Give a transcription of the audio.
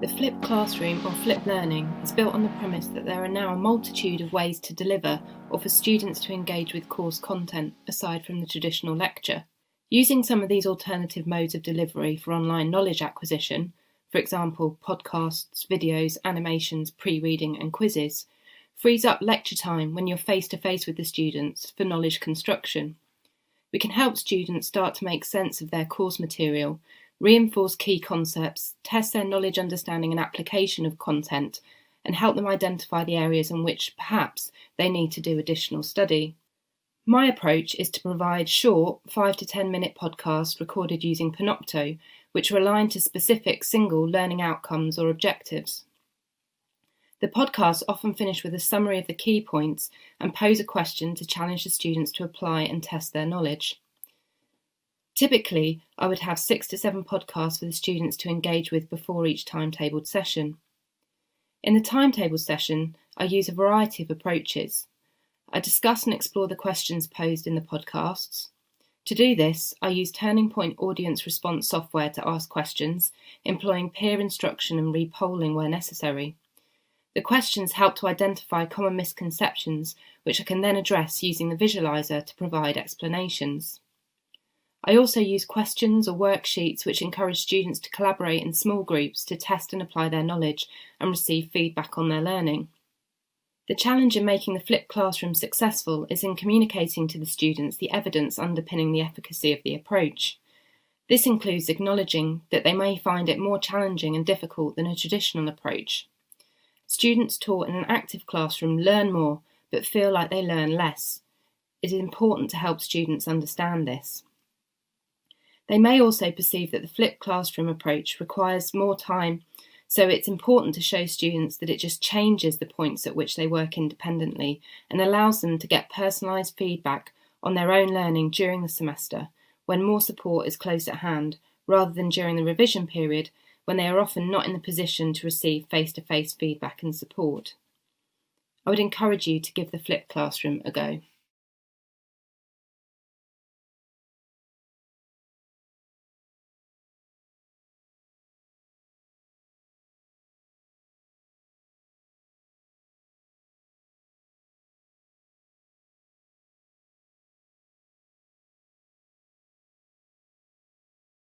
The flipped classroom or flipped learning is built on the premise that there are now a multitude of ways to deliver or for students to engage with course content aside from the traditional lecture. Using some of these alternative modes of delivery for online knowledge acquisition, for example podcasts, videos, animations, pre-reading and quizzes, frees up lecture time when you're face-to-face with the students for knowledge construction. We can help students start to make sense of their course material, reinforce key concepts, test their knowledge, understanding and application of content, and help them identify the areas in which perhaps they need to do additional study. My approach is to provide short 5 to 10 minute podcasts recorded using Panopto, which are aligned to specific single learning outcomes or objectives. The podcasts often finish with a summary of the key points and pose a question to challenge the students to apply and test their knowledge. Typically, I would have 6 to 7 podcasts for the students to engage with before each timetabled session. In the timetabled session, I use a variety of approaches. I discuss and explore the questions posed in the podcasts. To do this, I use Turning Point audience response software to ask questions, employing peer instruction and repolling where necessary. The questions help to identify common misconceptions, which I can then address using the visualizer to provide explanations. I also use questions or worksheets which encourage students to collaborate in small groups to test and apply their knowledge and receive feedback on their learning. The challenge in making the flipped classroom successful is in communicating to the students the evidence underpinning the efficacy of the approach. This includes acknowledging that they may find it more challenging and difficult than a traditional approach. Students taught in an active classroom learn more but feel like they learn less. It is important to help students understand this. They may also perceive that the flipped classroom approach requires more time, so it's important to show students that it just changes the points at which they work independently and allows them to get personalised feedback on their own learning during the semester, when more support is close at hand, rather than during the revision period, when they are often not in the position to receive face-to-face feedback and support. I would encourage you to give the flipped classroom a go.